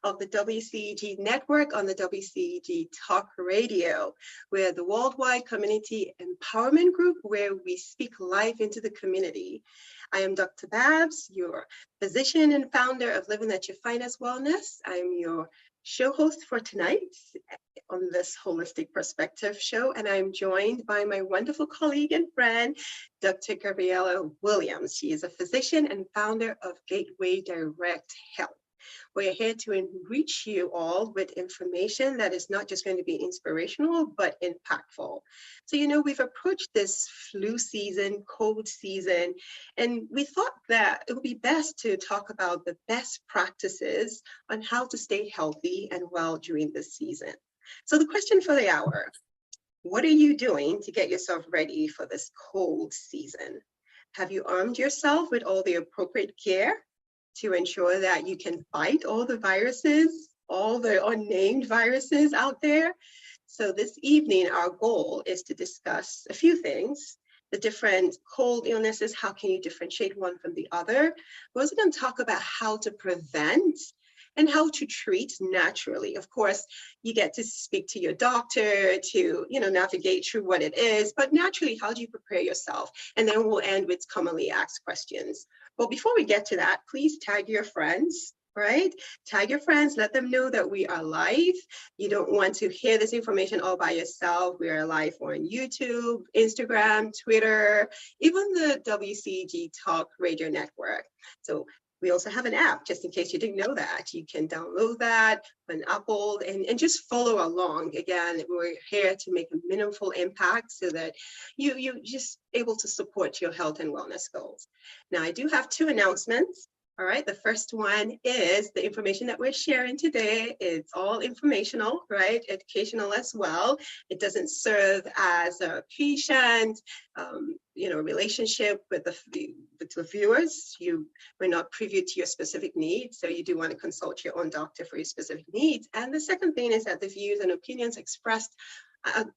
of the WCEG Network on the WCEG Talk Radio. We're the worldwide community empowerment group where we speak life into the community. I am Dr. Babs, your physician and founder of Living at Your Finest Wellness. I'm your show host for tonight on this Holistic Perspective show, and I'm joined by my wonderful colleague and friend, Dr. Gabrielle Williams. She is a physician and founder of Gateway Direct Health. We're here to enrich you all with information that is not just going to be inspirational, but impactful. So, we've approached this flu season, cold season, and we thought that it would be best to talk about the best practices on how to stay healthy and well during this season. So the question for the hour, what are you doing to get yourself ready for this cold season? Have you armed yourself with all the appropriate gear to ensure that you can fight all the viruses, all the unnamed viruses out there? So this evening, our goal is to discuss a few things: the different cold illnesses, how can you differentiate one from the other? We're also going to talk about how to prevent and how to treat naturally. Of course, you get to speak to your doctor to, navigate through what it is, but naturally, how do you prepare yourself? And then we'll end with commonly asked questions. But before we get to that, please tag your friends, right? Tag your friends, let them know that we are live. You don't want to hear this information all by yourself. We are live on YouTube, Instagram, Twitter, even the WCEG Talk Radio Network. So we also have an app, just in case you didn't know that. You can download that on Apple and just follow along. Again, we're here to make a meaningful impact so that you just able to support your health and wellness goals. Now, I do have two announcements. All right, the first one is the information that we're sharing today. It's all informational, right? Educational as well. It doesn't serve as a patient, relationship with the viewers. We're not privy to your specific needs, so you do want to consult your own doctor for your specific needs. And the second thing is that the views and opinions expressed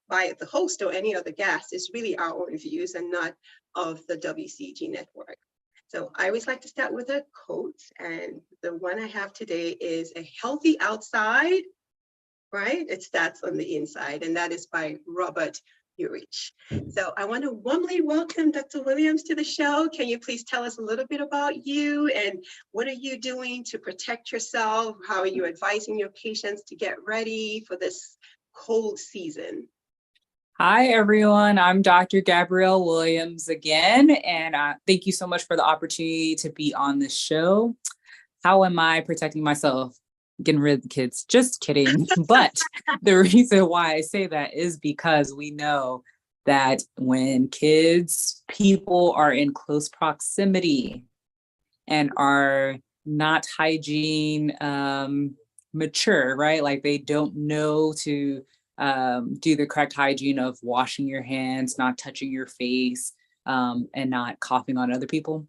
by the host or any other guest is really our own views and not of the WCEG network. So I always like to start with a quote, and the one I have today is "A healthy outside, right? It starts on the inside," and that is by Robert Urich. So I want to warmly welcome Dr. Williams to the show. Can you please tell us a little bit about you and what are you doing to protect yourself? How are you advising your patients to get ready for this cold season? Hi, everyone. I'm Dr. Gabrielle Williams again, and thank you so much for the opportunity to be on this show. How am I protecting myself? Getting rid of the kids. Just kidding. But the reason why I say that is because we know that when people are in close proximity and are not hygiene mature, right? Like they don't know to do the correct hygiene of washing your hands, not touching your face, and not coughing on other people.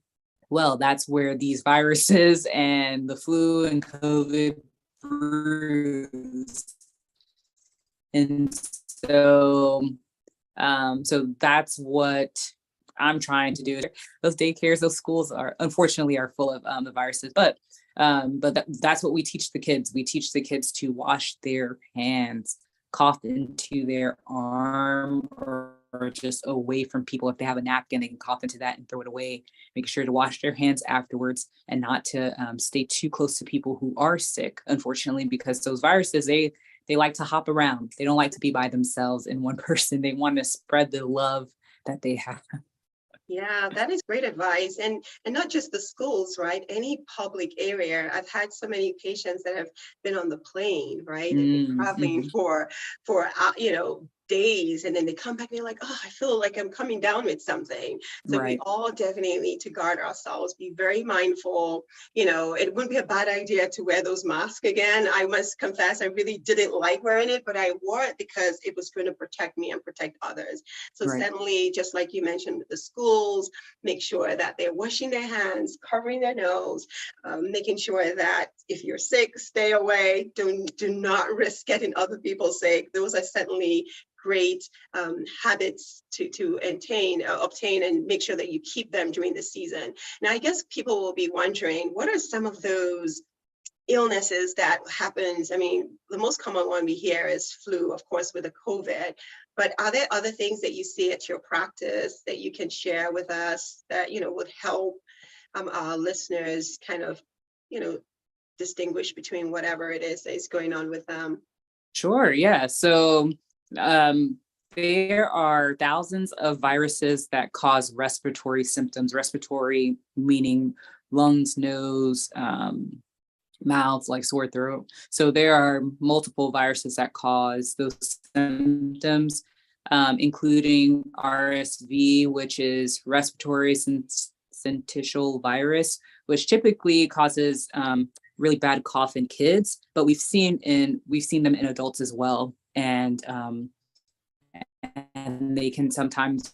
Well, that's where these viruses and the flu and COVID brews. And so that's what I'm trying to do. Those daycares, those schools unfortunately are full of the viruses, but that's what we teach the kids. We teach the kids to wash their hands, cough into their arm or just away from people. If they have a napkin, they can cough into that and throw it away. Make sure to wash their hands afterwards and not to stay too close to people who are sick, unfortunately, because those viruses, they like to hop around. They don't like to be by themselves in one person. They want to spread the love that they have. Yeah, that is great advice. And not just the schools, right? Any public area. I've had so many patients that have been on the plane, right? And traveling for days, and then they come back and they're like, oh, I feel like I'm coming down with something. So we all definitely need to guard ourselves, be very mindful. It wouldn't be a bad idea to wear those masks again. I must confess, I really didn't like wearing it, but I wore it because it was going to protect me and protect others. So certainly, just like you mentioned with the schools, make sure that they're washing their hands, covering their nose, making sure that if you're sick, stay away. Do not risk getting other people sick. Those are certainly great habits to obtain and make sure that you keep them during the season. Now, I guess people will be wondering, what are some of those illnesses that happens. I mean, the most common one we hear is flu, of course, with the COVID. But are there other things that you see at your practice that you can share with us that, would help our listeners kind of, distinguish between whatever it is that is going on with them? Sure, yeah. So there are thousands of viruses that cause respiratory symptoms, respiratory meaning lungs, nose, mouths, like sore throat. So there are multiple viruses that cause those symptoms, including RSV, which is respiratory syncytial virus, which typically causes really bad cough in kids, but we've seen them in adults as well. And they can sometimes,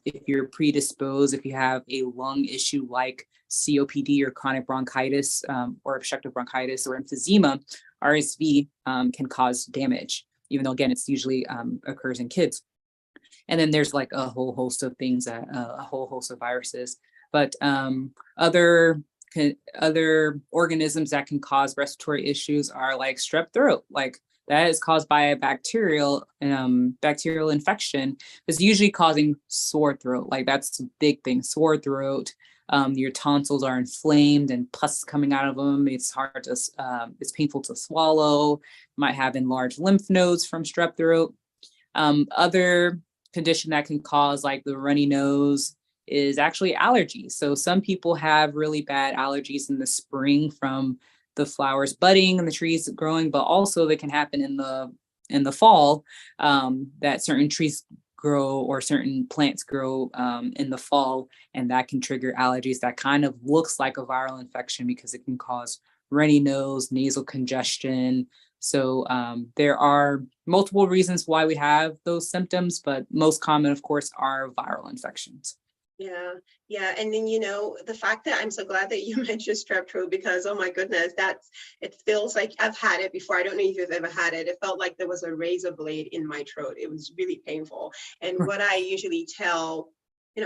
if you're predisposed, if you have a lung issue like COPD or chronic bronchitis or obstructive bronchitis or emphysema, RSV can cause damage, even though, again, it's usually occurs in kids. And then there's like a whole host of things, a whole host of viruses. But other organisms that can cause respiratory issues are like strep throat, like that is caused by a bacterial infection. It's usually causing sore throat. Like that's a big thing, sore throat. Your tonsils are inflamed and pus coming out of them. It's it's painful to swallow. You might have enlarged lymph nodes from strep throat. Other condition that can cause like the runny nose is actually allergies. So some people have really bad allergies in the spring from the flowers budding and the trees growing, but also they can happen in the fall, that certain trees grow or certain plants grow in the fall, and that can trigger allergies that kind of looks like a viral infection because it can cause runny nose, nasal congestion. So there are multiple reasons why we have those symptoms, but most common, of course, are viral infections. Yeah. And then, the fact that I'm so glad that you mentioned strep throat, because, oh my goodness, it feels like I've had it before. I don't know if you've ever had it. It felt like there was a razor blade in my throat. It was really painful. And what I usually tell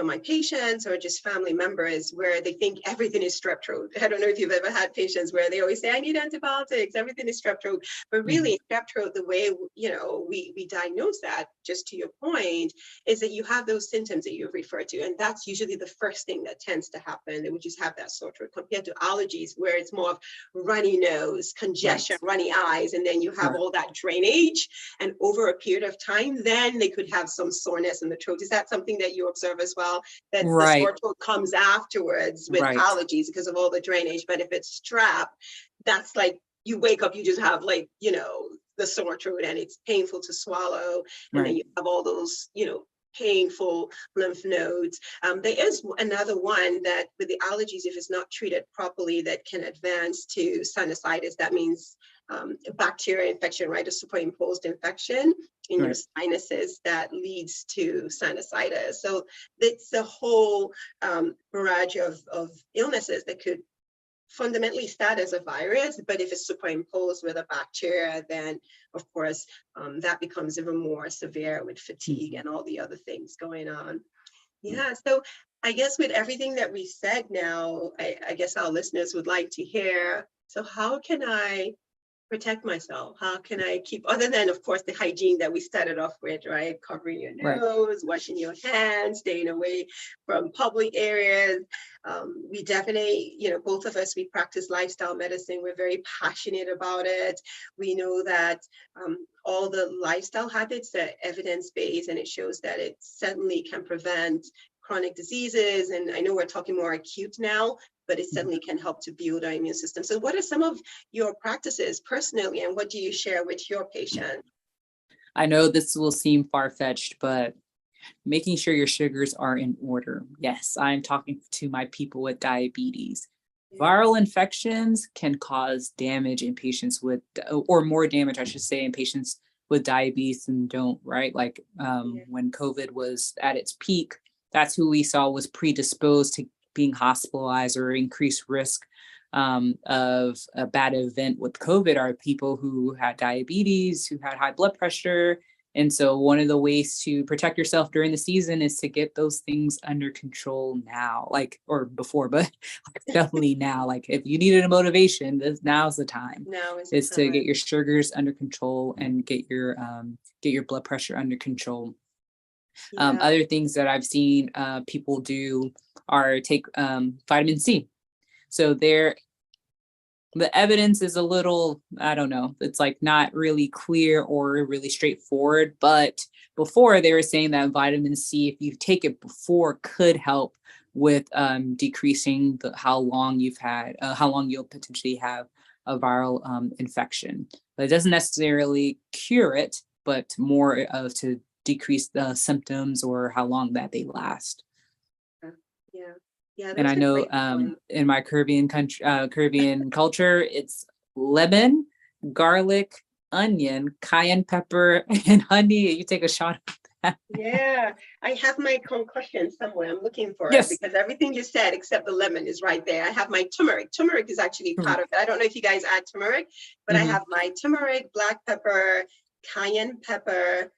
my patients or just family members where they think everything is strep throat. I don't know if you've ever had patients where they always say, I need antibiotics, everything is strep throat. But really, strep throat, the way, we diagnose that, just to your point, is that you have those symptoms that you've referred to. And that's usually the first thing that tends to happen. They would just have that sore throat compared to allergies, where it's more of runny nose, congestion, runny eyes, and then you have all that drainage. And over a period of time, then they could have some soreness in the throat. Is that something that you observe as well? That the sore throat comes afterwards with allergies because of all the drainage. But if it's strep, that's like you wake up, you just have like, the sore throat and it's painful to swallow. And then you have all those, painful lymph nodes. There is another one that with the allergies, if it's not treated properly, that can advance to sinusitis. That means a bacterial infection, right? A superimposed infection in your sinuses that leads to sinusitis. So it's a whole barrage of illnesses that could fundamentally start as a virus, but if it's superimposed with a bacteria, then of course that becomes even more severe with fatigue and all the other things going on. Yeah, so I guess with everything that we said now, I guess our listeners would like to hear, so how can I protect myself? How can I keep, other than of course the hygiene that we started off with, right? Covering your nose, washing your hands, staying away from public areas. We definitely, both of us, we practice lifestyle medicine. We're very passionate about it. We know that all the lifestyle habits are evidence-based, and it shows that it certainly can prevent chronic diseases. And I know we're talking more acute now, but it certainly can help to build our immune system. So what are some of your practices personally, and what do you share with your patients? I know this will seem far-fetched, but making sure your sugars are in order. Yes, I'm talking to my people with diabetes. Viral infections can cause damage in patients with, or more damage, I should say, in patients with diabetes and don't, right? Like when COVID was at its peak, that's who we saw was predisposed to being hospitalized or increased risk of a bad event with COVID are people who had diabetes, who had high blood pressure, And so one of the ways to protect yourself during the season is to get those things under control now, like, or before, but definitely now. Like if you needed a motivation, now's the time. Now is the Is to get time. your sugars under control and get your blood pressure under control. Yeah. Other things that I've seen people do are take vitamin C. So the evidence is a little, I don't know, it's like not really clear or really straightforward. But before they were saying that vitamin C, if you take it before, could help with decreasing how long you'll potentially have a viral infection. But it doesn't necessarily cure it, but more of to decrease the symptoms or how long that they last. Yeah. Yeah, And those I are know great points. in my Caribbean culture, it's lemon, garlic, onion, cayenne pepper, and honey. You take a shot of that. Yeah, I have my concussion somewhere. I'm looking for it Yes. because everything you said except the lemon is right there. I have my turmeric. Turmeric is actually part of it. I don't know if you guys add turmeric, but I Mhm. have my turmeric, black pepper, cayenne pepper,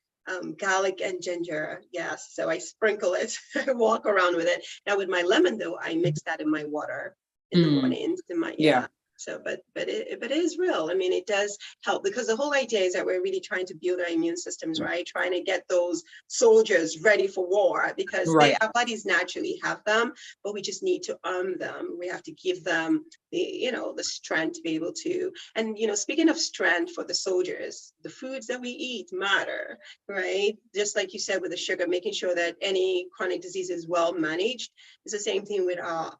garlic, and ginger. Yes, so I sprinkle it, I walk around with it. Now with my lemon though, I mix that in my water in the mornings. In my Yeah. So, but it is real. I mean, it does help because the whole idea is that we're really trying to build our immune systems, right? Trying to get those soldiers ready for war because Right. our bodies naturally have them, but we just need to arm them. We have to give them the strength to be able to. And speaking of strength for the soldiers, the foods that we eat matter, right? Just like you said with the sugar, making sure that any chronic disease is well managed. It's the same thing with our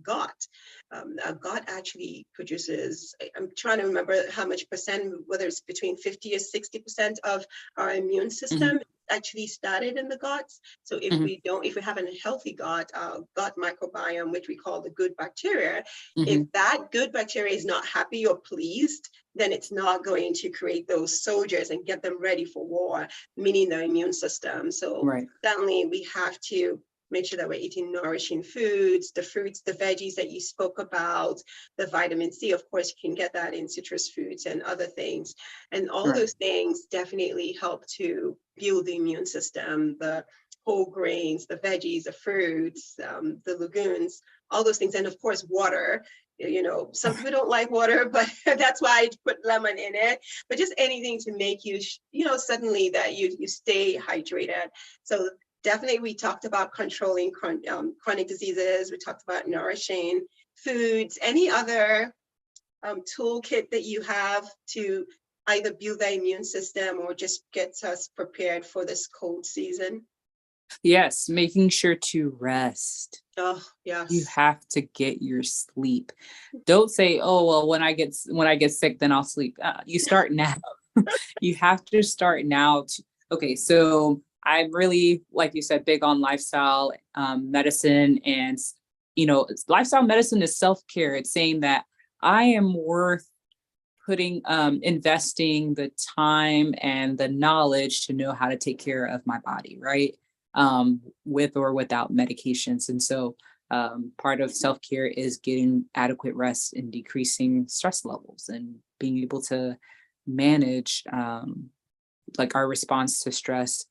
gut. Our gut actually produces, I'm trying to remember how much percent, whether it's between 50 or 60% of our immune system actually started in the guts. So if we have a healthy gut, our gut microbiome, which we call the good bacteria, if that good bacteria is not happy or pleased, then it's not going to create those soldiers and get them ready for war, meaning the immune system. So Right. certainly we have to make sure that we're eating nourishing foods, the fruits, the veggies that you spoke about, the vitamin C. Of course, you can get that in citrus fruits and other things. And all those things definitely help to build the immune system, the whole grains, the veggies, the fruits, the legumes, all those things. And of course, water. Some people don't like water, but that's why I put lemon in it. But just anything to make you, suddenly that you stay hydrated. So definitely, we talked about controlling chronic diseases. We talked about nourishing foods. Any other toolkit that you have to either build the immune system or just get us prepared for this cold season? Yes, making sure to rest. Oh, You yes. have to get your sleep. Don't say, "Oh, well, when I get sick, then I'll sleep." You start now. You have to start now. Okay, so I'm really, like you said, big on lifestyle medicine, and lifestyle medicine is self-care. It's saying that I am worth investing the time and the knowledge to know how to take care of my body, right? With or without medications. And so part of self-care is getting adequate rest and decreasing stress levels and being able to manage like our response to stress,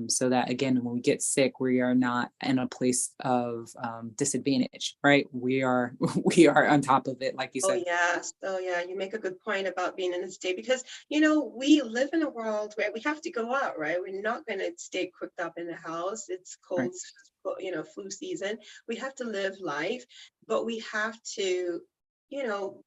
so that again, when we get sick, we are not in a place of disadvantage, right? We are we are on top of it, like you Oh, said. yes. Oh, yeah. You make a good point about being in a state because, we live in a world where we have to go out, right? We're not going to stay cooped up in the house. It's Right. cold, flu season. We have to live life, but we have to,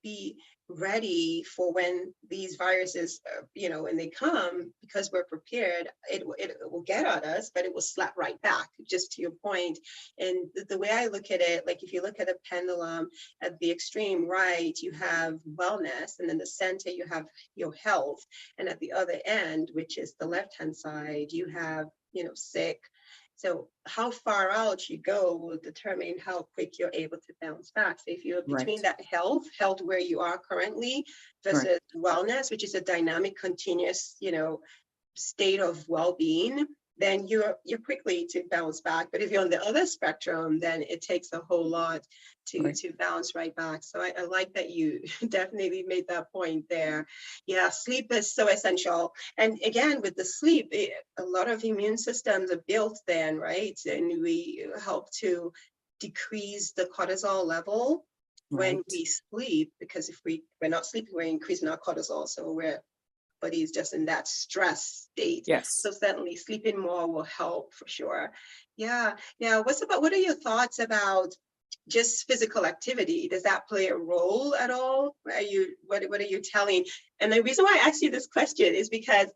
be ready for when these viruses, when they come, because we're prepared, it will get at us, but it will slap right back, just to your point. And the way I look at it, like if you look at a pendulum, at the extreme right, you have wellness, and in the center, you have your health. And at the other end, which is the left-hand side, you have, sick. So how far out you go will determine how quick you're able to bounce back. So if you're between Right. that health where you are currently Right. versus wellness, which is a dynamic, continuous, state of well-being, then you're quickly to bounce back. But if you're on the other spectrum, then it takes a whole lot to bounce right back. So I like that you definitely made that point there. Yeah, sleep is so essential. And again, with the sleep, a lot of immune systems are built then, right? And we help to decrease the cortisol level when we sleep, because if we're not sleeping, we're increasing our cortisol. So we're body is just in that stress state. Yes. So certainly sleeping more will help for sure. Yeah. Now, what are your thoughts about just physical activity? Does that play a role at all? What are you telling? And the reason why I asked you this question is because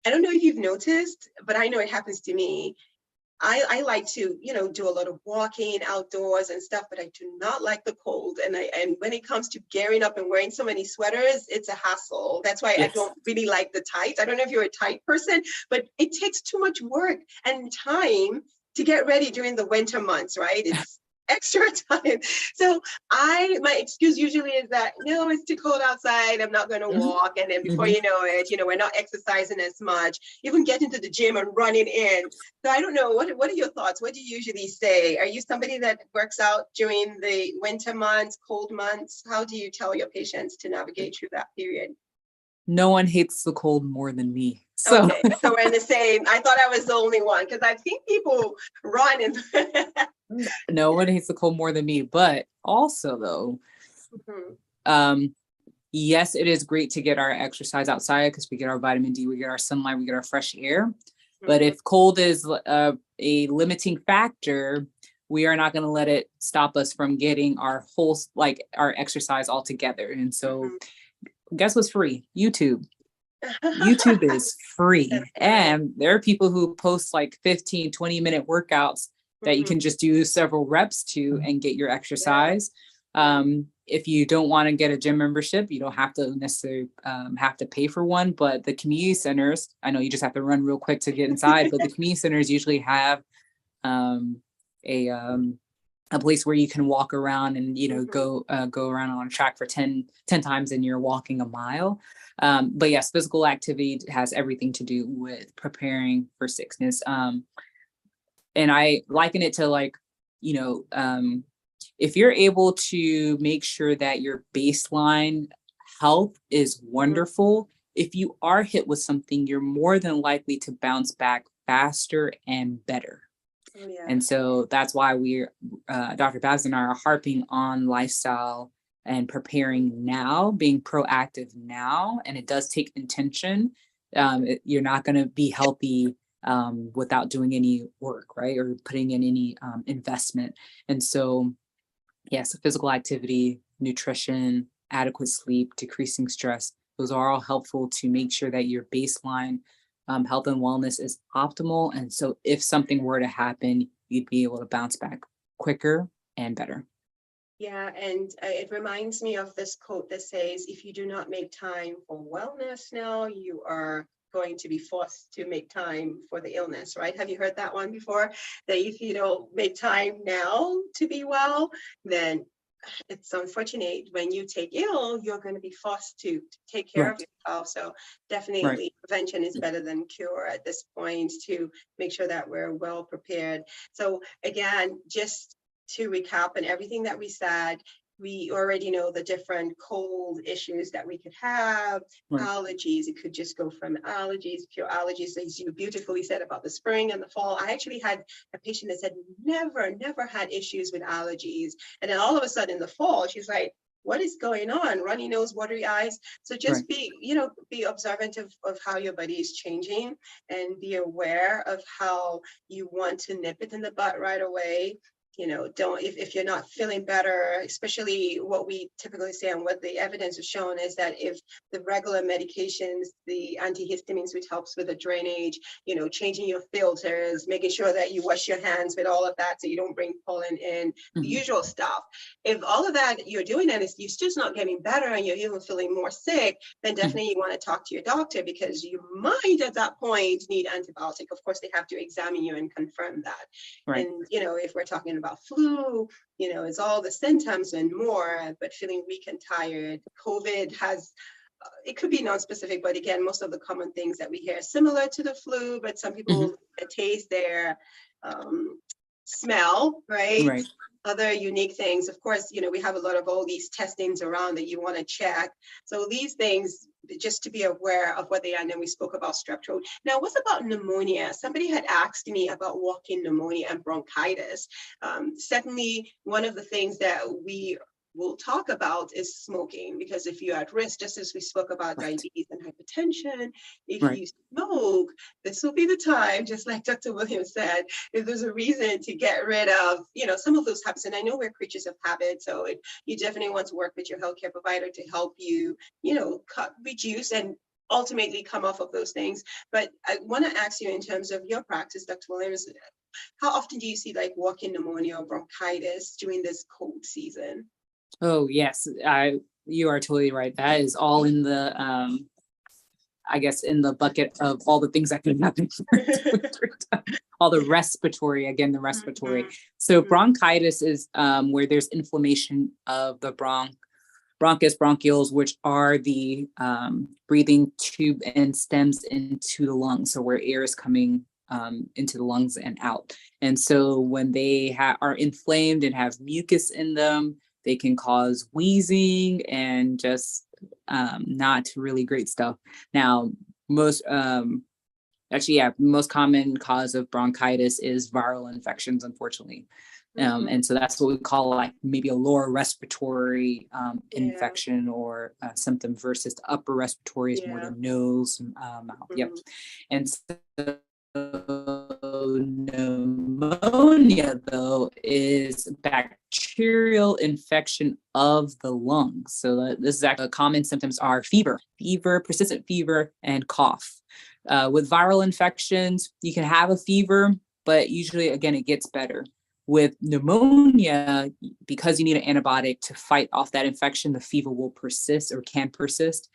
I don't know if you've noticed, but I know it happens to me. I like to, do a lot of walking outdoors and stuff, but I do not like the cold. And when it comes to gearing up and wearing so many sweaters, it's a hassle. That's why I don't really like the tights. I don't know if you're a tight person, but it takes too much work and time to get ready during the winter months, right? It's extra time. So my excuse usually is that, no, it's too cold outside, I'm not going to walk. And then before you know it, we're not exercising as much, even getting to the gym and running in. So I don't know, what are your thoughts? What do you usually say? Are you somebody that works out during the winter months, cold months? How do you tell your patients to navigate through that period? No one hates the cold more than me. So, okay, so we're in the same. I thought I was the only one, because I've seen people run and no one hates the cold more than me. But also, though, yes, it is great to get our exercise outside because we get our vitamin D, we get our sunlight, we get our fresh air. But if cold is a limiting factor, we are not going to let it stop us from getting our our exercise all together. And so guess what's free? YouTube. YouTube is free. And there are people who post like 15, 20-minute workouts that you can just do several reps to and get your exercise. If you don't want to get a gym membership, you don't have to necessarily have to pay for one, but the community centers, I know you just have to run real quick to get inside, but the community centers usually have a place where you can walk around and, go around on a track for 10 times and you're walking a mile. But yes, physical activity has everything to do with preparing for sickness. And I liken it to if you're able to make sure that your baseline health is wonderful, if you are hit with something, you're more than likely to bounce back faster and better. Oh, yeah. And so that's why Dr. Babs and I are harping on lifestyle and preparing now, being proactive now. And it does take intention. You're not going to be healthy without doing any work, right? Or putting in any investment. And so, yes, physical activity, nutrition, adequate sleep, decreasing stress, those are all helpful to make sure that your baseline health and wellness is optimal. And so if something were to happen, you'd be able to bounce back quicker and better. Yeah, and it reminds me of this quote that says, if you do not make time for wellness now, you are going to be forced to make time for the illness, right? Have you heard that one before? That if you don't make time now to be well, then it's unfortunate when you take ill, you're going to be forced to take care of yourself. So definitely prevention is better than cure at this point, to make sure that we're well prepared. So again, just to recap on everything that we said, we already know the different cold issues that we could have, allergies. It could just go from allergies, pure allergies, as you beautifully said about the spring and the fall. I actually had a patient that said never had issues with allergies. And then all of a sudden in the fall, she's like, what is going on? Runny nose, watery eyes. So just be observant of how your body is changing, and be aware of how you want to nip it in the butt right away. If you're not feeling better, especially what we typically say and what the evidence has shown is that if the regular medications, the antihistamines, which helps with the drainage, changing your filters, making sure that you wash your hands with all of that so you don't bring pollen in, the usual stuff. If all of that you're doing and you're just not getting better and you're even feeling more sick, then definitely you want to talk to your doctor, because you might at that point need antibiotic. Of course, they have to examine you and confirm that. And, if we're talking about flu, it's all the symptoms and more, but feeling weak and tired. COVID has, it could be non-specific, but again, most of the common things that we hear are similar to the flu, but some people their taste, their smell, right? Right. Other unique things. Of course, we have a lot of all these testings around that you want to check. So these things, just to be aware of what they are. And then we spoke about strep throat. Now, what's about pneumonia? Somebody had asked me about walk-in pneumonia and bronchitis. Secondly, one of the things that we will talk about is smoking, because if you're at risk, just as we spoke about diabetes and hypertension, if you smoke, this will be the time, just like Dr. Williams said, if there's a reason to get rid of, some of those habits. And I know we're creatures of habit, so you definitely want to work with your healthcare provider to help you, reduce and ultimately come off of those things. But I want to ask you, in terms of your practice, Dr. Williams, how often do you see like walk-in pneumonia or bronchitis during this cold season? Oh, yes, you are totally right. That is all in the, I guess, in the bucket of all the things that could happen. All the respiratory. Mm-hmm. So bronchitis is where there's inflammation of the bronchus, bronchioles, which are the breathing tube and stems into the lungs. So where air is coming into the lungs and out. And so when they are inflamed and have mucus in them, they can cause wheezing and just not really great stuff. Now, most common cause of bronchitis is viral infections, unfortunately. And so that's what we call like maybe a lower respiratory infection or symptom, versus the upper respiratory is more the nose, mouth. Yep. And so pneumonia, though, is bacterial infection of the lungs. So this is actually common symptoms are fever, persistent fever, and cough. With viral infections, you can have a fever, but usually, again, it gets better. With pneumonia, because you need an antibiotic to fight off that infection, the fever will persist or can persist.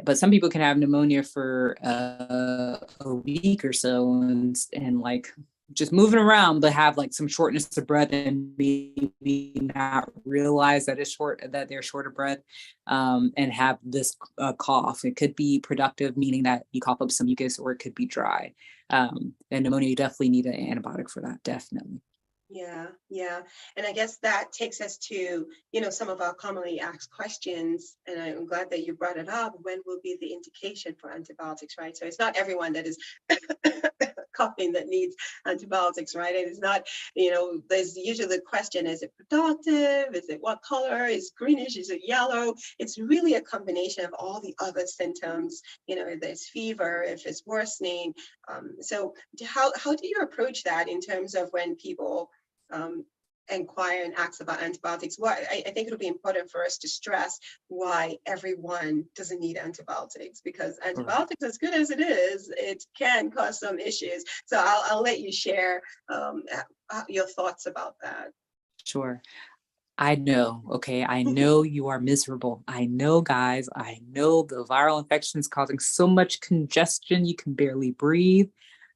But some people can have pneumonia for a week or so and like just moving around, but have like some shortness of breath and maybe not realize that they're short of breath, and have this cough. It could be productive, meaning that you cough up some mucus, or it could be dry. And pneumonia, you definitely need an antibiotic for that, definitely. Yeah. And I guess that takes us to, some of our commonly asked questions. And I'm glad that you brought it up. When will be the indication for antibiotics, right? So it's not everyone that is coughing that needs antibiotics, right? And it's not, there's usually the question, is it productive? Is it what color? Is it greenish? Is it yellow? It's really a combination of all the other symptoms, if there's fever, if it's worsening. So how do you approach that in terms of when people inquire and ask about antibiotics? I think it'll be important for us to stress why everyone doesn't need antibiotics, because antibiotics, as good as it is, it can cause some issues. So I'll let you share your thoughts about that. Sure. I know, okay, I know you are miserable. I know, guys, I know the viral infection is causing so much congestion, you can barely breathe.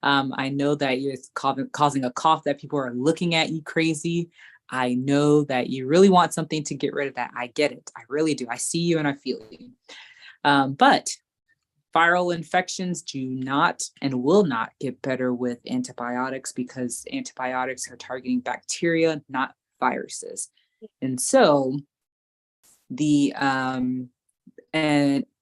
I know that you're causing a cough that people are looking at you crazy. I know that you really want something to get rid of that. I get it. I really do. I see you and I feel you. But viral infections do not and will not get better with antibiotics, because antibiotics are targeting bacteria, not viruses. And so and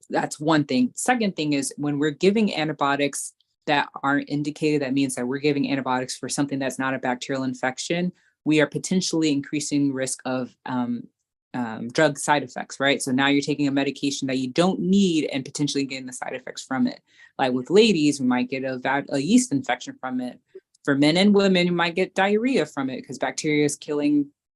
that's one thing. Second thing is, when we're giving antibiotics that aren't indicated, that means that we're giving antibiotics for something that's not a bacterial infection, we are potentially increasing risk of drug side effects, right? So now you're taking a medication that you don't need and potentially getting the side effects from it. Like with ladies, we might get a yeast infection from it. For men and women, you might get diarrhea from it, because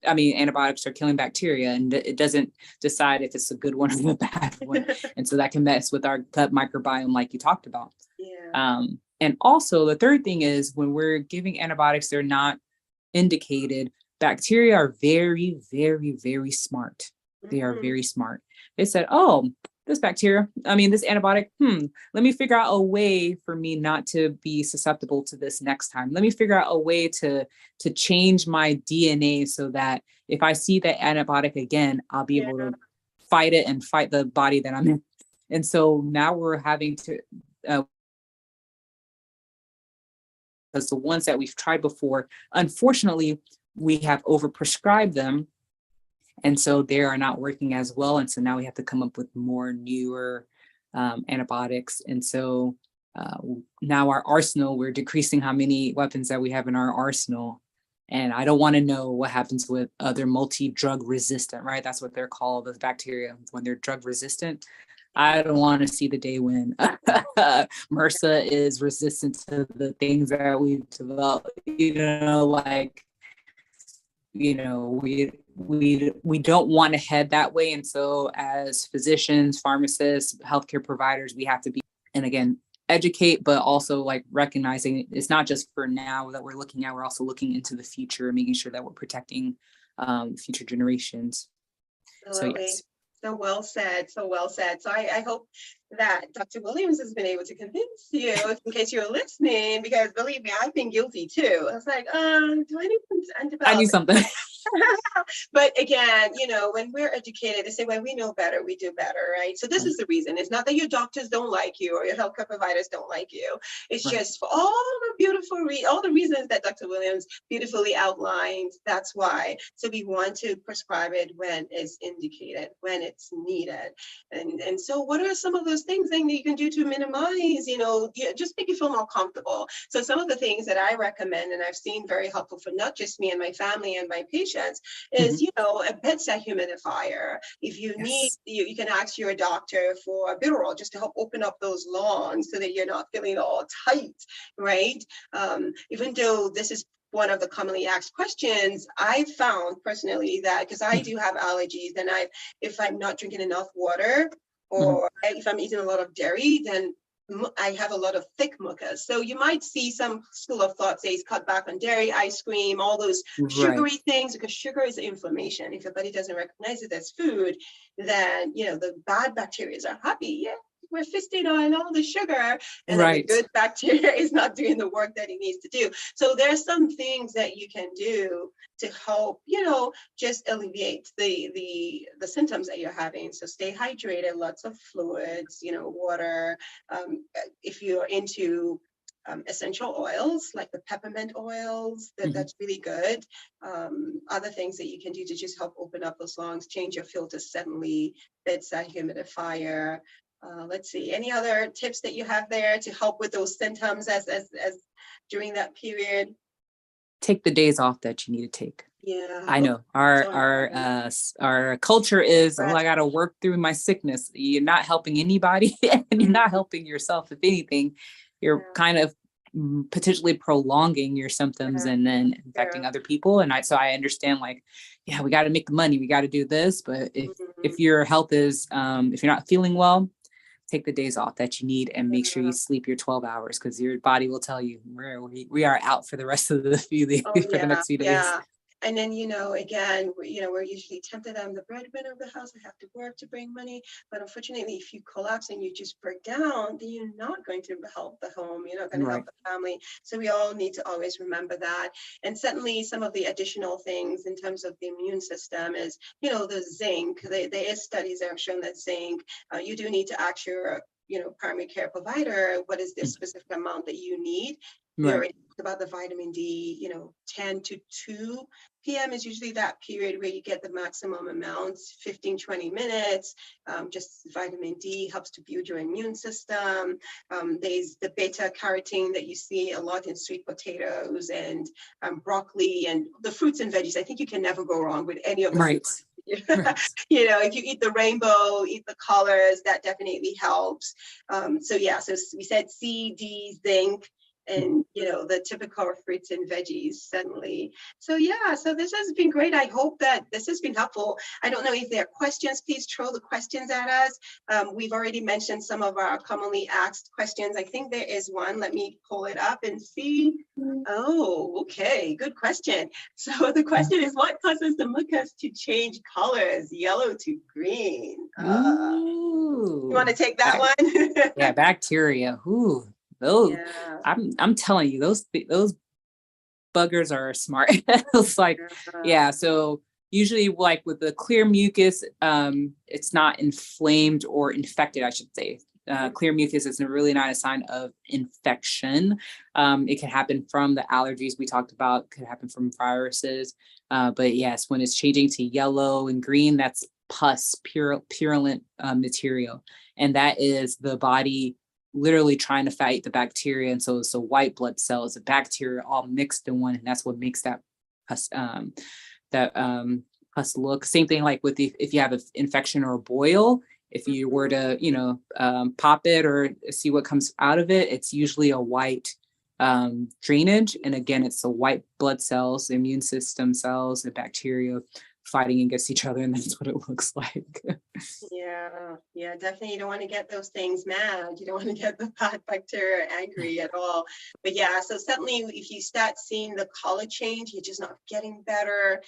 antibiotics are killing bacteria, and it doesn't decide if it's a good one or a bad one. And so that can mess with our gut microbiome, like you talked about. And also the third thing is, when we're giving antibiotics, they're not indicated. Bacteria are very, very, very smart. They are very smart. They said, oh, this antibiotic, let me figure out a way for me not to be susceptible to this next time. Let me figure out a way to change my DNA so that if I see that antibiotic again, I'll be able to fight it and fight the body that I'm in. And so now we're having to because the ones that we've tried before, unfortunately, we have overprescribed them. And so they are not working as well. And so now we have to come up with more newer antibiotics. And so now our arsenal, we're decreasing how many weapons that we have in our arsenal. And I don't want to know what happens with other multi-drug resistant, right? That's what they're called, those bacteria, when they're drug resistant. I don't want to see the day when MRSA is resistant to the things that we've developed, we don't want to head that way. And so as physicians, pharmacists, healthcare providers, we have to be, and again, educate, but also like recognizing it's not just for now that we're looking at, we're also looking into the future, making sure that we're protecting future generations. Absolutely. So yes. So well said. So well said. So I hope that Dr. Williams has been able to convince you, in case you're listening, because believe me, I've been guilty too. I was like, do I need some antibiotics? I need something. But again, when we're educated, they say, when we know better, we do better, right? So this is the reason. It's not that your doctors don't like you or your healthcare providers don't like you. It's just for all the reasons that Dr. Williams beautifully outlined. That's why. So we want to prescribe it when it's indicated, when it's needed. And so what are some of those things that you can do to minimize, just make you feel more comfortable? So some of the things that I recommend, and I've seen very helpful for not just me and my family and my patients, is, a bedside humidifier. If you need, you can ask your doctor for a Albuterol just to help open up those lungs so that you're not feeling all tight, right? Even though this is one of the commonly asked questions, I found personally that, because I do have allergies, and if I'm not drinking enough water, or if I'm eating a lot of dairy, then I have a lot of thick mucus. So you might see some school of thought says cut back on dairy, ice cream, all those sugary things, because sugar is inflammation. If your body doesn't recognize it as food, then the bad bacteria are happy. Yeah, we're feasting on all the sugar, and then the good bacteria is not doing the work that it needs to do. So there's some things that you can do to help, just alleviate the symptoms that you're having. So stay hydrated, lots of fluids, water. If you're into essential oils like the peppermint oils, that's really good. Other things that you can do to just help open up those lungs, change your filter suddenly, bedside humidifier. Let's see, any other tips that you have there to help with those symptoms as during that period? Take the days off that you need to take. Yeah, I know our culture is, I got to work through my sickness. You're not helping anybody, and you're not helping yourself. If anything, you're kind of potentially prolonging your symptoms and then infecting other people. And so I understand, we got to make the money, we got to do this. But if your health is, if you're not feeling well, take the days off that you need, and make sure you sleep your 12 hours, because your body will tell you we are out for the rest of the the next few days. And then, again, we're usually tempted. I'm the breadwinner of the house. I have to work to bring money. But unfortunately, if you collapse and you just break down, then you're not going to help the home. You're not going to help the family. So we all need to always remember that. And certainly some of the additional things in terms of the immune system is, the zinc. There is studies that have shown that zinc, you do need to ask your primary care provider, what is the specific amount that you need? About the vitamin D, 10 to 2 p.m. is usually that period where you get the maximum amounts, 15, 20 minutes. Just vitamin D helps to build your immune system. There's the beta carotene that you see a lot in sweet potatoes and broccoli and the fruits and veggies. I think you can never go wrong with any of them. If you eat the rainbow, eat the colors, that definitely helps. So we said C, D, zinc, and the typical fruits and veggies suddenly. So this has been great. I hope that this has been helpful. I don't know if there are questions. Please throw the questions at us. We've already mentioned some of our commonly asked questions. I think there is one. Let me pull it up and see. Oh, okay, good question. So the question is, what causes the mucus to change colors, yellow to green? You want to take that one? Yeah, bacteria. Ooh. I'm telling you, those buggers are smart. It's so usually like with the clear mucus, it's not inflamed or infected, I should say. Clear mucus is really not a sign of infection. It can happen from the allergies we talked about, could happen from viruses. But yes, when it's changing to yellow and green, that's pus, purulent material. And that is the body literally trying to fight the bacteria. And so it's the white blood cells, the bacteria all mixed in one. And that's what makes that pus, pus look. Same thing like with if you have an infection or a boil, if you were to, pop it or see what comes out of it, it's usually a white drainage. And again, it's the white blood cells, the immune system cells, the bacteria fighting against each other. And that's what it looks like. Yeah, definitely. You don't want to get those things mad. You don't want to get the bad bacteria angry at all. But yeah, so certainly if you start seeing the color change, you're just not getting better,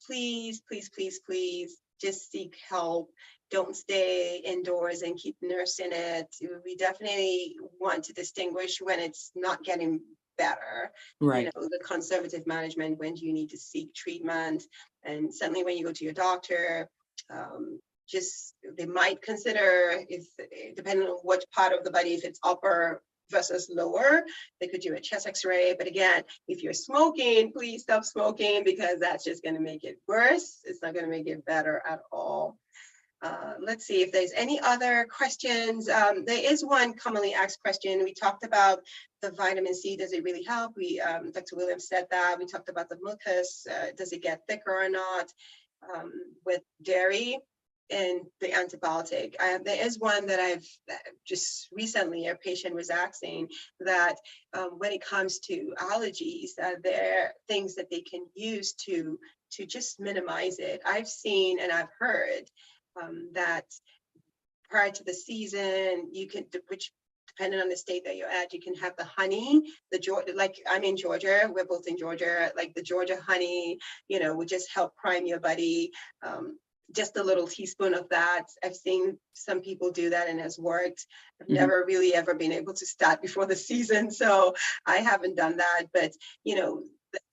please, please, please, please just seek help. Don't stay indoors and keep nursing it. We definitely want to distinguish when it's not getting better. Right. The conservative management, when do you need to seek treatment? And certainly when you go to your doctor, just they might consider, if depending on what part of the body, if it's upper versus lower, they could do a chest x-ray. But again, if you're smoking, please stop smoking, because that's just going to make it worse. It's not going to make it better at all. Let's see if there's any other questions. There is one commonly asked question. We talked about the vitamin C. Does it really help? Dr. Williams said that. We talked about the mucus. Does it get thicker or not with dairy and the antibiotic? There is one that I've just recently, a patient was asking that when it comes to allergies, there are things that they can use to just minimize it. I've seen and I've heard that prior to the season, you can, which depending on the state that you're at, you can have the honey, like I'm in Georgia, we're both in Georgia, like the Georgia honey, would just help prime your body. Just a little teaspoon of that. I've seen some people do that and it has worked. I've never really ever been able to start before the season, so I haven't done that. But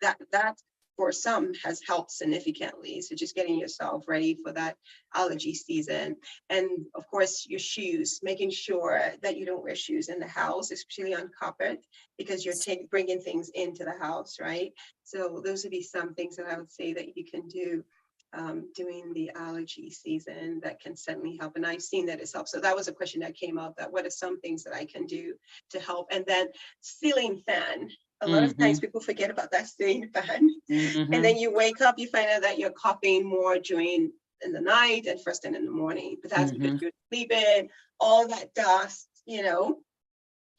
that for some has helped significantly. So just getting yourself ready for that allergy season. And of course, your shoes, making sure that you don't wear shoes in the house, especially on carpet, because you're bringing things into the house, right? So those would be some things that I would say that you can do during the allergy season that can certainly help. And I've seen that it's helped. So that was a question that came up, that what are some things that I can do to help? And then ceiling fan. A lot of times people forget about that ceiling fan. And then you wake up, you find out that you're coughing more in the night and first thing in the morning. But that's because you're sleeping, all that dust,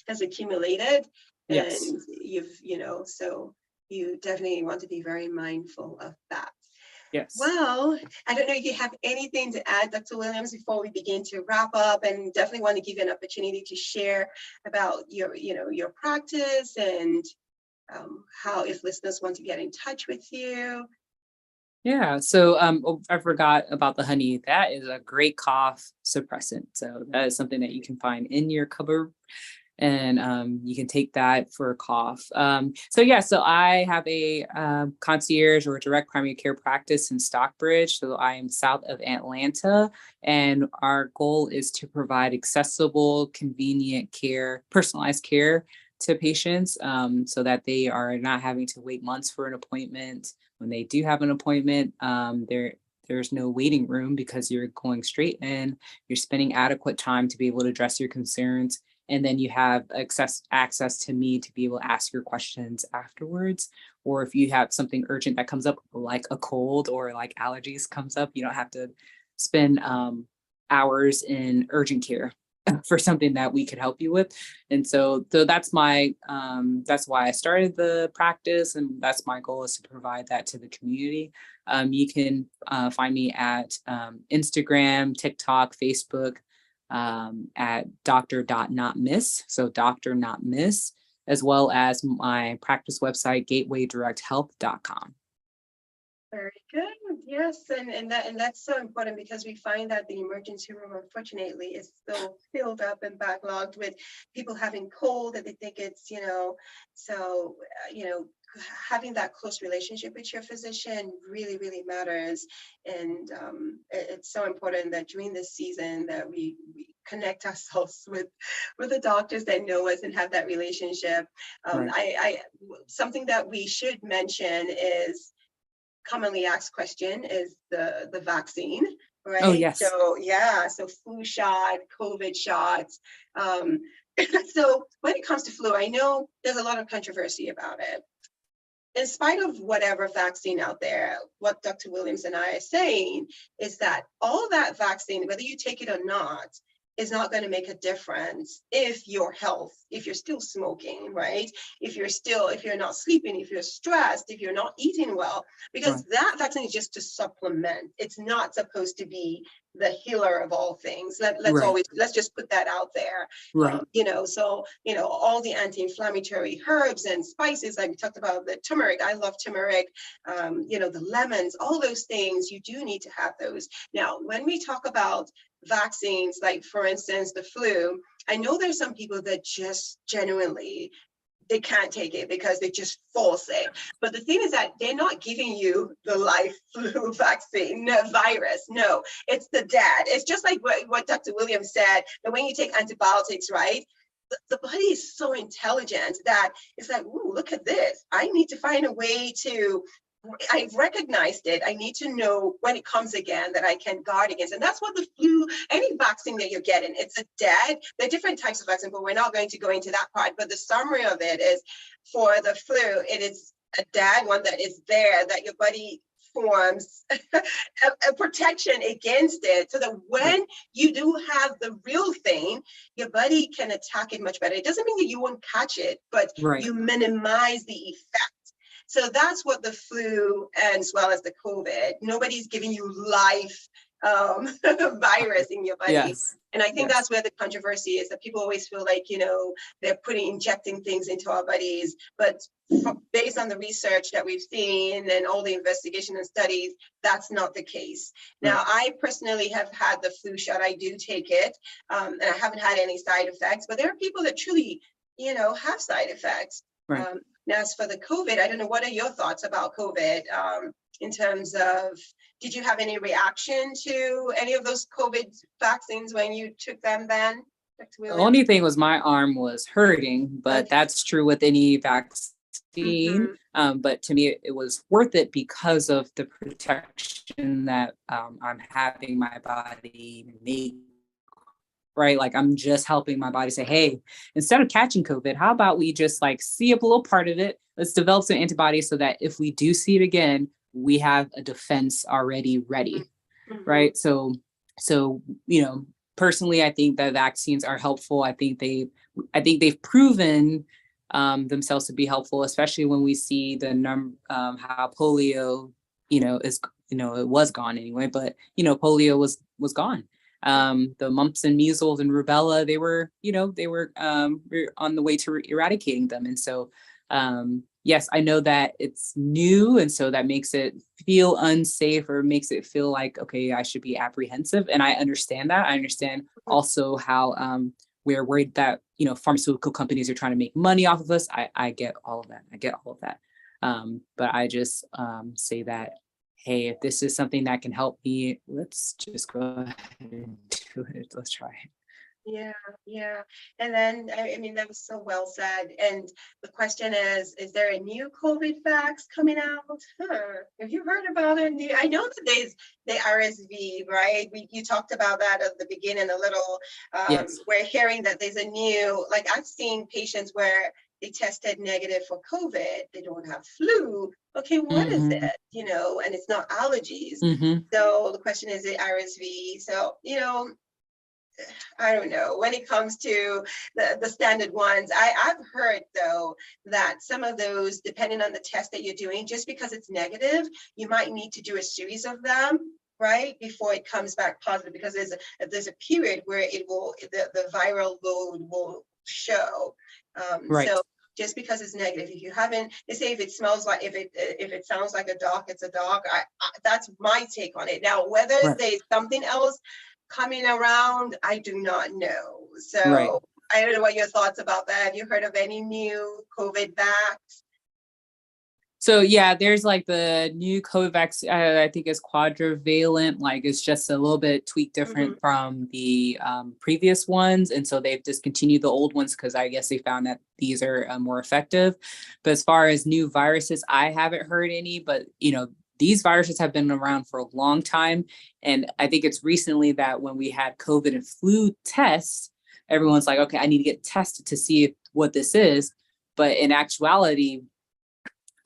has accumulated. Yes. And so you definitely want to be very mindful of that. Yes. Well, I don't know if you have anything to add, Dr. Williams, before we begin to wrap up, and definitely want to give you an opportunity to share about your practice and how, if listeners want to get in touch with you. Yeah. So I forgot about the honey. That is a great cough suppressant. So that is something that you can find in your cupboard. And you can take that for a cough. So I have a concierge or direct primary care practice in Stockbridge. So I am south of Atlanta, and our goal is to provide accessible, convenient care, personalized care to patients, so that they are not having to wait months for an appointment. When they do have an appointment, there's no waiting room, because you're going straight in, you're spending adequate time to be able to address your concerns. And then you have access to me to be able to ask your questions afterwards. Or if you have something urgent that comes up, like a cold or like allergies comes up, you don't have to spend hours in urgent care for something that we could help you with. And so that's why I started the practice, and that's my goal, is to provide that to the community. You can find me at Instagram, TikTok, Facebook, at Dr.Notms, so Dr.Notms, as well as my practice website, gatewaydirecthealth.com. Very good. Yes, and that's so important because we find that the emergency room, unfortunately, is still filled up and backlogged with people having cold that they think it's, so having that close relationship with your physician really, really matters, and it's so important that during this season that we connect ourselves with the doctors that know us and have that relationship. Right. I something that we should mention is commonly asked question is the vaccine, Oh, right? yes. So yeah, so flu shot, COVID shots. Um, so when it comes to flu, I know there's a lot of controversy about it. In spite of whatever vaccine out there, what Dr. Williams and I are saying is that all that vaccine, whether you take it or not, is not going to make a difference if your health, if you're still smoking, right? If you're not sleeping, if you're stressed, if you're not eating well, because Right. that vaccine is just to supplement. It's not supposed to be the healer of all things. Right. Let's just put that out there. Right. So all the anti-inflammatory herbs and spices, like we talked about the turmeric. I love turmeric. The lemons, all those things. You do need to have those. Now, when we talk about vaccines, like for instance, the flu, I know there's some people that just genuinely they can't take it because they just fall sick. But the thing is that they're not giving you the live flu vaccine, no virus. No, it's the dad. It's just like what Dr. Williams said, that when you take antibiotics, right? The body is so intelligent that it's like, ooh, look at this. I need to find a way to I've recognized it. I need to know when it comes again that I can guard against. And that's what the flu, any vaccine that you're getting, it's a dead. There are different types of vaccine, but we're not going to go into that part. But the summary of it is for the flu, it is a dead one that is there that your body forms a protection against it so that when you do have the real thing, your body can attack it much better. It doesn't mean that you won't catch it, but Right. you minimize the effect. So that's what the flu, and as well as the COVID, nobody's giving you life virus in your body. Yes. And I think that's where the controversy is, that people always feel like, they're injecting things into our bodies. But based on the research that we've seen and all the investigation and studies, that's not the case. Now, I personally have had the flu shot. I do take it, and I haven't had any side effects. But there are people that truly, have side effects. Right. Now, as for the COVID, I don't know, what are your thoughts about COVID in terms of, did you have any reaction to any of those COVID vaccines when you took them then? The only thing was my arm was hurting, but that's true with any vaccine. But to me, it was worth it because of the protection that I'm having my body make. Right. Like I'm just helping my body say, hey, instead of catching COVID, how about we just like see a little part of it? Let's develop some antibodies so that if we do see it again, we have a defense already ready. Right. So, personally, I think that vaccines are helpful. I think they've proven themselves to be helpful, especially when we see the how polio, is, it was gone anyway, but, polio was gone. The mumps and measles and rubella, they were on the way to eradicating them. And so, yes, I know that it's new. And so that makes it feel unsafe or makes it feel like, okay, I should be apprehensive. And I understand that. I understand also how we're worried that, pharmaceutical companies are trying to make money off of us. I get all of that. But I just say that, hey, if this is something that can help me, let's just go ahead and do it. Let's try it. Yeah. And then, I mean, that was so well said. And the question is there a new COVID vax coming out? Have you heard about it? I know that there's the RSV, right? You talked about that at the beginning a little. Yes. We're hearing that there's a new, like I've seen patients where they tested negative for COVID, they don't have flu. Okay, what is it? And it's not allergies. So the question is it RSV? So, I don't know. When it comes to the standard ones, I've heard, though, that some of those, depending on the test that you're doing, just because it's negative, you might need to do a series of them, right, before it comes back positive, because there's a period where the viral load will show. Right. So just because it's negative. If you haven't, they say if it smells like, if it sounds like a dog, it's a dog. That's my take on it. Now, whether Right. there's something else coming around, I do not know. So Right. I don't know what your thoughts about that. Have you heard of any new COVID vax? So yeah, there's like the new COVID vaccine, I think it's quadrivalent, like it's just a little bit tweaked different from the previous ones. And so they've discontinued the old ones because I guess they found that these are more effective. But as far as new viruses, I haven't heard any, but these viruses have been around for a long time. And I think it's recently that when we had COVID and flu tests, everyone's like, okay, I need to get tested to see what this is. But in actuality,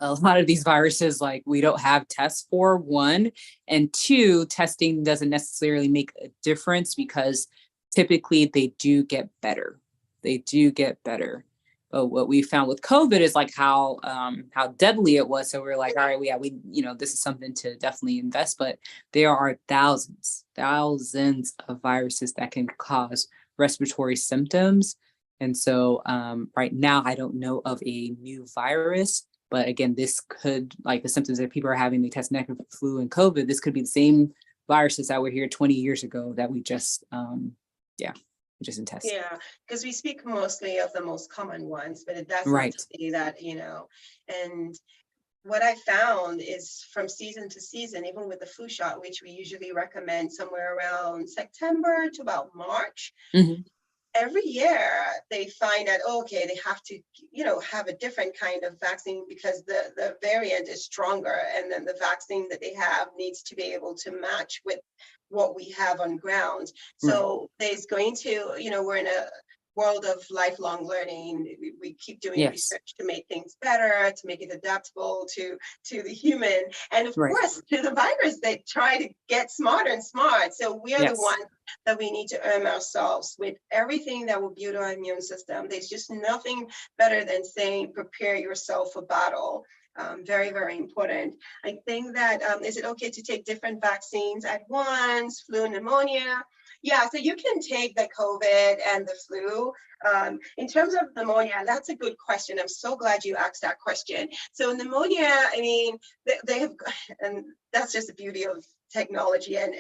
a lot of these viruses, like we don't have tests for, one, and two, testing doesn't necessarily make a difference because typically they do get better. They do get better. But what we found with COVID is like how deadly it was. So we're like, all right, we this is something to definitely invest. But there are thousands of viruses that can cause respiratory symptoms. And so right now, I don't know of a new virus. But again, this could, like the symptoms that people are having, they test negative for flu and COVID, this could be the same viruses that were here 20 years ago that we just didn't test. Yeah, because we speak mostly of the most common ones, but that's right. not to say that, and what I found is from season to season, even with the flu shot, which we usually recommend somewhere around September to about March, every year they find that, okay, they have to, have a different kind of vaccine because the variant is stronger. And then the vaccine that they have needs to be able to match with what we have on ground. So there's going to, we're in a world of lifelong learning. We keep doing research to make things better, to make it adaptable to the human. And of course, to the virus, they try to get smarter and smart. So we are the ones that we need to arm ourselves with everything that will build our immune system. There's just nothing better than saying, prepare yourself for battle. Very, very important. I think that, is it okay to take different vaccines at once, flu, pneumonia? Yeah, so you can take the COVID and the flu. In terms of pneumonia, that's a good question. I'm so glad you asked that question. So pneumonia, I mean, they have, and that's just the beauty of technology and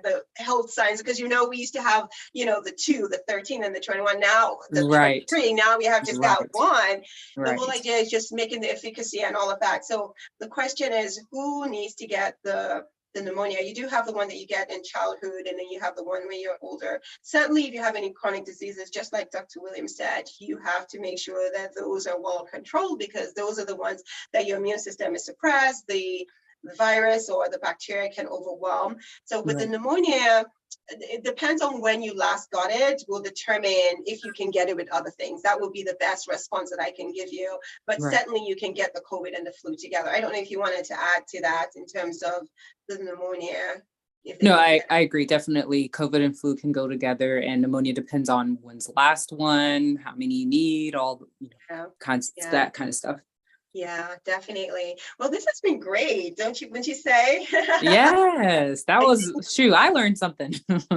the health science, because we used to have the 2, the 13, and the 21. Now the 23. Now we have just got one. The whole idea is just making the efficacy and all of that. So the question is, who needs to get the pneumonia? You do have the one that you get in childhood, and then you have the one when you're older. Certainly, if you have any chronic diseases, just like Dr. Williams said, you have to make sure that those are well controlled, because those are the ones that your immune system is suppressed, the virus or the bacteria can overwhelm. So with the pneumonia, it depends on when you last got it, will determine if you can get it with other things. That will be the best response that I can give you. But certainly you can get the COVID and the flu together. I don't know if you wanted to add to that in terms of the pneumonia. No, I agree. Definitely COVID and flu can go together, and pneumonia depends on when's the last one, how many you need, all that kind of stuff. Yeah, definitely. Well, this has been great, wouldn't you say? Yes, that was true. I learned something.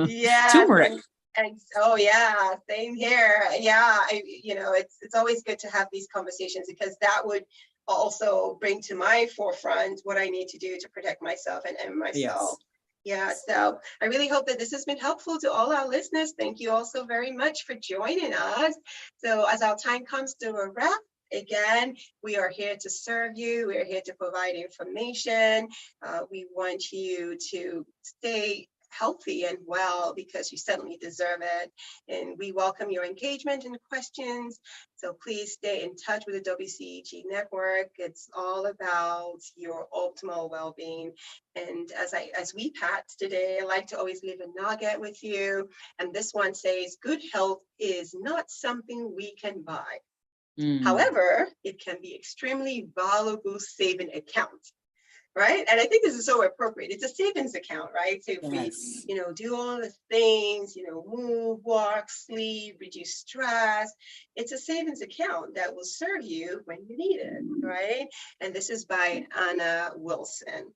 Yeah. Turmeric. And oh yeah, same here. Yeah, it's always good to have these conversations, because that would also bring to my forefront what I need to do to protect myself and myself. Yeah, so I really hope that this has been helpful to all our listeners. Thank you all so very much for joining us. So as our time comes to a wrap, again, we are here to serve you. We are here to provide information. We want you to stay healthy and well, because you certainly deserve it. And we welcome your engagement and questions. So please stay in touch with the WCEG Network. It's all about your optimal well-being. And as we pat today, I like to always leave a nugget with you. And this one says, good health is not something we can buy. However, it can be extremely valuable saving account, right? And I think this is so appropriate. It's a savings account, right? So if we, do all the things, move, walk, sleep, reduce stress, it's a savings account that will serve you when you need it, right? And this is by Anna Wilson.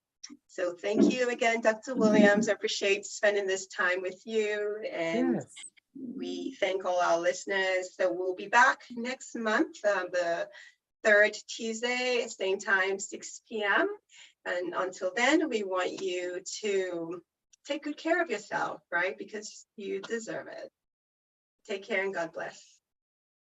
So thank you again, Dr. Williams. I appreciate spending this time with you. And We thank all our listeners. So we'll be back next month, the third Tuesday, same time, 6 p.m. And until then, we want you to take good care of yourself, right? Because you deserve it. Take care and God bless.